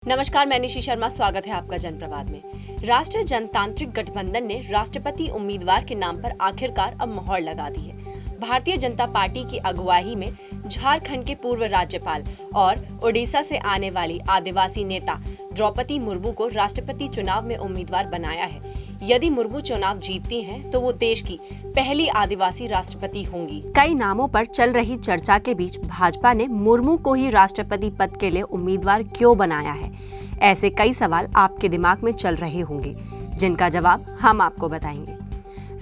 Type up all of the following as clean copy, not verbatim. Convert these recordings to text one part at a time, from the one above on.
नमस्कार, मैं निशी शर्मा। स्वागत है आपका जनप्रवाद में। राष्ट्रीय जनतांत्रिक गठबंधन ने राष्ट्रपति उम्मीदवार के नाम पर आखिरकार अब मोहर लगा दी है। भारतीय जनता पार्टी की अगुवाई में झारखंड के पूर्व राज्यपाल और ओडिशा से आने वाली आदिवासी नेता द्रौपदी मुर्मू को राष्ट्रपति चुनाव में उम्मीदवार बनाया है। यदि मुर्मू चुनाव जीतती हैं, तो वो देश की पहली आदिवासी राष्ट्रपति होंगी। कई नामों पर चल रही चर्चा के बीच भाजपा ने मुर्मू को ही राष्ट्रपति पद के लिए उम्मीदवार क्यों बनाया है? ऐसे कई सवाल आपके दिमाग में चल रहे होंगे, जिनका जवाब हम आपको बताएंगे।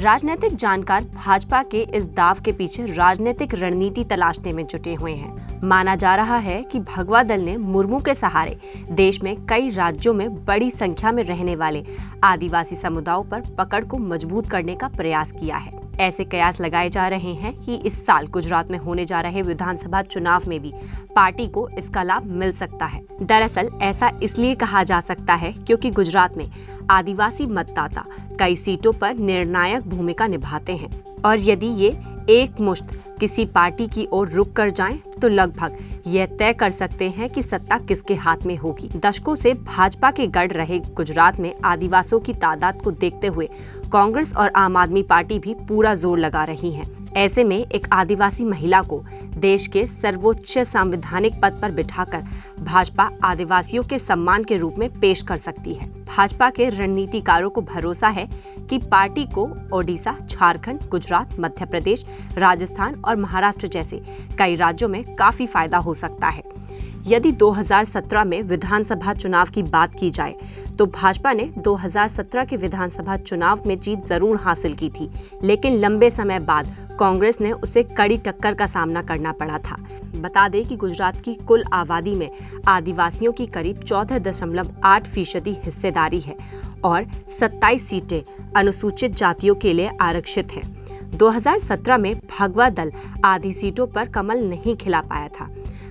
राजनीतिक जानकार भाजपा के इस दाव के पीछे राजनीतिक रणनीति तलाशने में जुटे हुए हैं। माना जा रहा है कि भगवा दल ने मुर्मू के सहारे देश में कई राज्यों में बड़ी संख्या में रहने वाले आदिवासी समुदायों पर पकड़ को मजबूत करने का प्रयास किया है। ऐसे कयास लगाए जा रहे हैं कि इस साल गुजरात में होने जा रहे विधानसभा चुनाव में भी पार्टी को इसका लाभ मिल सकता है। दरअसल ऐसा इसलिए कहा जा सकता है क्योंकि गुजरात में आदिवासी मतदाता कई सीटों पर निर्णायक भूमिका निभाते हैं और यदि ये एक मुश्त किसी पार्टी की ओर रुक कर जाएं, तो लगभग यह तय कर सकते हैं कि सत्ता किसके हाथ में होगी। दशकों से भाजपा के गढ़ रहे गुजरात में आदिवासियों की तादाद को देखते हुए कांग्रेस और आम आदमी पार्टी भी पूरा जोर लगा रही हैं। ऐसे में एक आदिवासी महिला को देश के सर्वोच्च संवैधानिक पद पर बिठाकर भाजपा आदिवासियों के सम्मान के रूप में पेश कर सकती है। भाजपा के रणनीतिकारों को भरोसा है कि पार्टी को ओडिशा, झारखंड, गुजरात, मध्य प्रदेश, राजस्थान और महाराष्ट्र जैसे कई राज्यों में काफी फायदा हो सकता है। यदि 2017 में विधानसभा चुनाव की बात की जाए, तो भाजपा ने 2017 के विधानसभा चुनाव में जीत जरूर हासिल की थी, लेकिन लंबे समय बाद कांग्रेस ने उसे कड़ी टक्कर का सामना करना पड़ा था। बता दें कि गुजरात की कुल आबादी में आदिवासियों की करीब 14.8% हिस्सेदारी है और 27 सीटें अनुसूचित जातियों के लिए आरक्षित हैं। 2017 में भगवा दल आधी सीटों पर कमल नहीं खिला पाया था।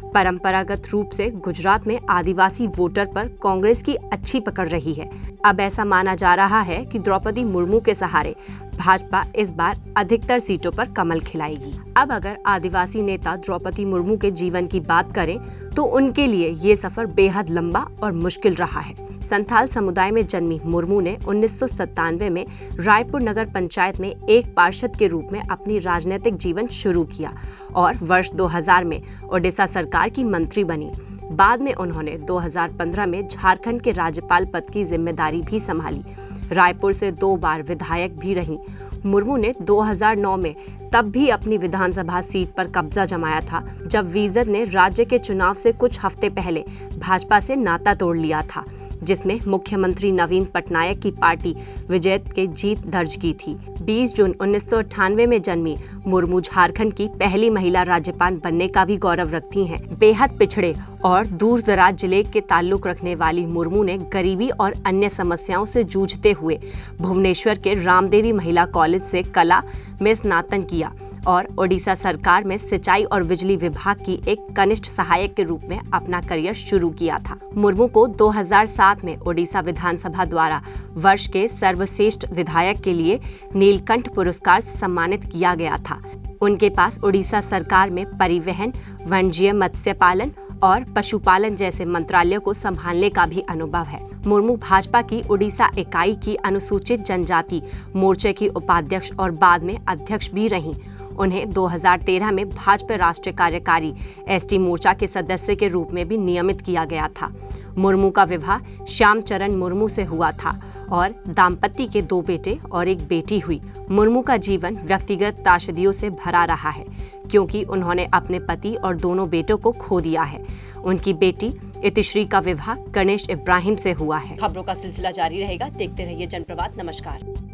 परंपरागत रूप से गुजरात में आदिवासी वोटर पर कांग्रेस की अच्छी पकड़ रही है। अब ऐसा माना जा रहा है कि द्रौपदी मुर्मू के सहारे भाजपा इस बार अधिकतर सीटों पर कमल खिलाएगी। अब अगर आदिवासी नेता द्रौपदी मुर्मू के जीवन की बात करें, तो उनके लिए ये सफर बेहद लंबा और मुश्किल रहा है। संथाल समुदाय में जन्मी मुर्मू ने 1997 में रायपुर नगर पंचायत में एक पार्षद के रूप में अपनी राजनीतिक जीवन शुरू किया और वर्ष 2000 में ओडिशा सरकार की मंत्री बनी। बाद में उन्होंने 2015 में झारखंड के राज्यपाल पद की जिम्मेदारी भी संभाली। रायपुर से 2 बार विधायक भी रही। मुर्मू ने 2009 में तब भी अपनी विधानसभा सीट पर कब्जा जमाया था, जब वीजद ने राज्य के चुनाव से कुछ हफ्ते पहले भाजपा से नाता तोड़ लिया था, जिसमें मुख्यमंत्री नवीन पटनायक की पार्टी विजय के जीत दर्ज की थी। 20 जून 1998 में जन्मी मुर्मू झारखंड की पहली महिला राज्यपाल बनने का भी गौरव रखती हैं। बेहद पिछड़े और दूर दराज जिले के ताल्लुक रखने वाली मुर्मू ने गरीबी और अन्य समस्याओं से जूझते हुए भुवनेश्वर के रामदेवी महिला कॉलेज से कला में स्नातक किया और ओडिशा सरकार में सिंचाई और बिजली विभाग की एक कनिष्ठ सहायक के रूप में अपना करियर शुरू किया था। मुर्मू को 2007 में ओडिशा विधानसभा द्वारा वर्ष के सर्वश्रेष्ठ विधायक के लिए नीलकंठ पुरस्कार से सम्मानित किया गया था। उनके पास ओडिशा सरकार में परिवहन, वाणिज्य, मत्स्य पालन और पशुपालन जैसे मंत्रालयों को संभालने का भी अनुभव है। मुर्मू भाजपा की ओडिशा इकाई की अनुसूचित जनजाति मोर्चे की उपाध्यक्ष और बाद में अध्यक्ष भी रहीं। उन्हें 2013 में भाजपा राष्ट्रीय कार्यकारी एसटी मोर्चा के सदस्य के रूप में भी नियमित किया गया था। मुर्मू का विवाह श्याम चरण मुर्मू से हुआ था और दाम्पत्य के 2 बेटे और एक बेटी हुई। मुर्मू का जीवन व्यक्तिगत त्रासदियों से भरा रहा है, क्योंकि उन्होंने अपने पति और दोनों बेटों को खो दिया है। उनकी बेटी इतिश्री का विवाह गणेश इब्राहिम से हुआ है। खबरों का सिलसिला जारी रहेगा। देखते रहिए जनप्रवाद। नमस्कार।